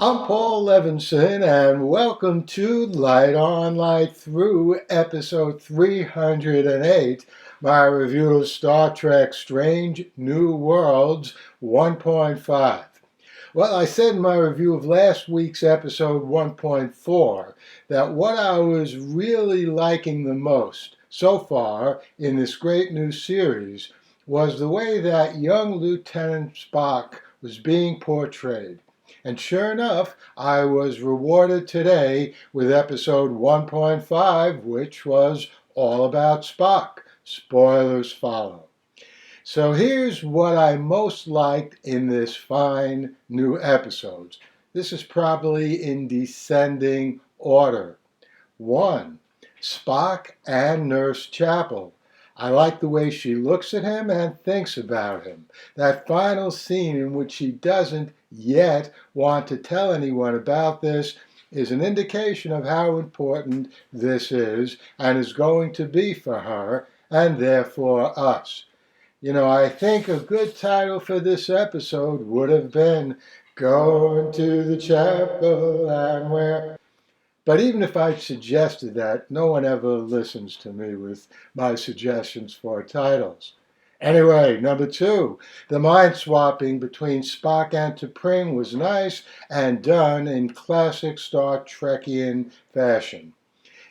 I'm Paul Levinson, and welcome to Light On, Light Through, episode 308, my review of Star Trek Strange New Worlds 1.5. Well, I said in my review of last week's episode 1.4 that what I was really liking the most so far in this great new series was the way that young Lieutenant Spock was being portrayed. And sure enough, I was rewarded today with episode 1.5, which was all about Spock. Spoilers follow. So here's what I most liked in this fine new episodes. This is probably in descending order. 1. Spock and Nurse Chapel. I like the way she looks at him and thinks about him. That final scene in which she doesn't yet want to tell anyone about this is an indication of how important this is and is going to be for her and therefore us. You know, I think a good title for this episode would have been Going to the Chapel and Where. But even if I suggested that, no one ever listens to me with my suggestions for titles. Anyway, number 2, the mind swapping between Spock and T'Pring was nice and done in classic Star Trekian fashion.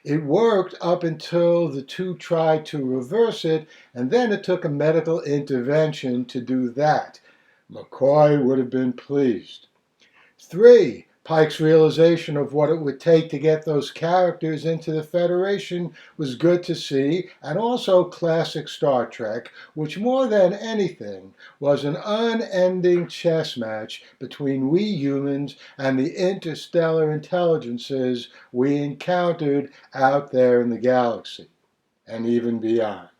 It worked up until the two tried to reverse it, and then it took a medical intervention to do that. McCoy would have been pleased. 3. Pike's realization of what it would take to get those characters into the Federation was good to see, and also classic Star Trek, which more than anything was an unending chess match between we humans and the interstellar intelligences we encountered out there in the galaxy, and even beyond.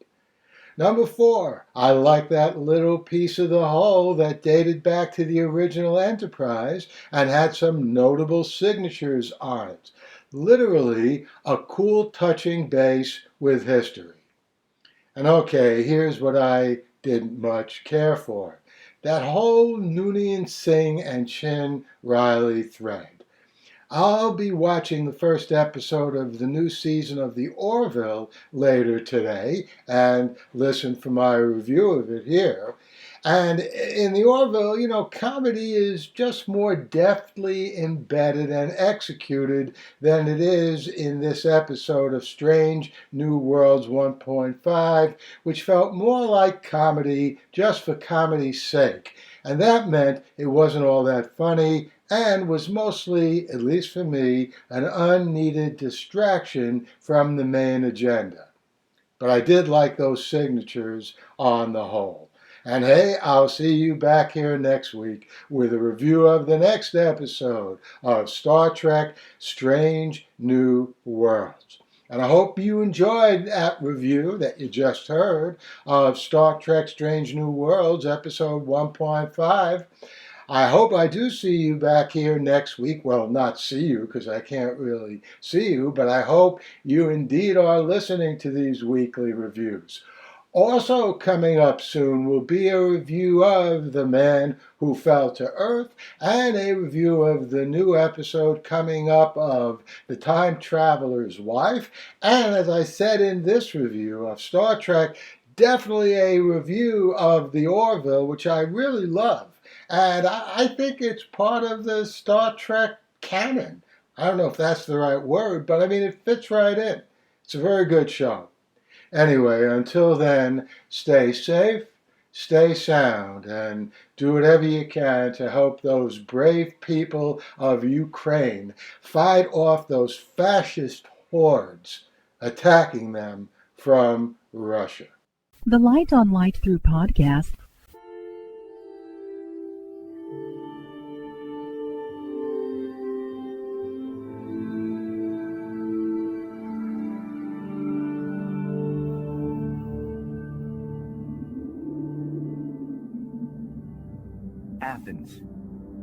Number 4, I like that little piece of the hull that dated back to the original Enterprise and had some notable signatures on it. Literally a cool, touching base with history. And okay, here's what I didn't much care for. That whole Noonien Singh and Chin Riley thread. I'll be watching the first episode of the new season of The Orville later today and listen for my review of it here. And in The Orville, comedy is just more deftly embedded and executed than it is in this episode of Strange New Worlds 1.5, which felt more like comedy just for comedy's sake. And that meant it wasn't all that funny and was mostly, at least for me, an unneeded distraction from the main agenda. But I did like those signatures on the whole. And hey, I'll see you back here next week with a review of the next episode of Star Trek Strange New Worlds. And I hope you enjoyed that review that you just heard of Star Trek Strange New Worlds, episode 1.5. I hope I do see you back here next week. Well, not see you because I can't really see you, but I hope you indeed are listening to these weekly reviews. Also coming up soon will be a review of The Man Who Fell to Earth and a review of the new episode coming up of The Time Traveler's Wife. And as I said in this review of Star Trek, definitely a review of The Orville, which I really love. And I think it's part of the Star Trek canon. I don't know if that's the right word, but I mean, it fits right in. It's a very good show. Anyway, until then, stay safe, stay sound, and do whatever you can to help those brave people of Ukraine fight off those fascist hordes attacking them from Russia. The Light on Light Through podcast Athens,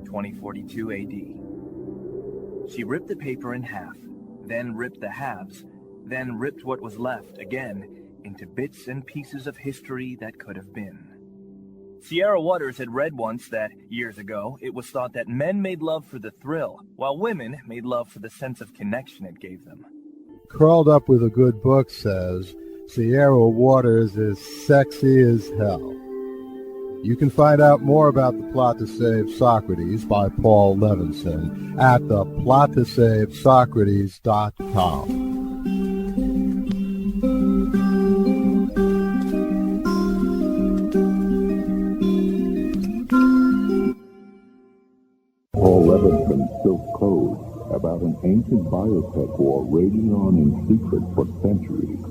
2042 AD. She ripped the paper in half, then ripped the halves, then ripped what was left again into bits and pieces of history that could have been. Sierra Waters had read once that, years ago, it was thought that men made love for the thrill, while women made love for the sense of connection it gave them. Curled Up with a Good Book says, Sierra Waters is sexy as hell. You can find out more about The Plot to Save Socrates by Paul Levinson at theplottosavesocrates.com. Paul Levinson Silk Code, about an ancient biotech war raging on in secret for centuries.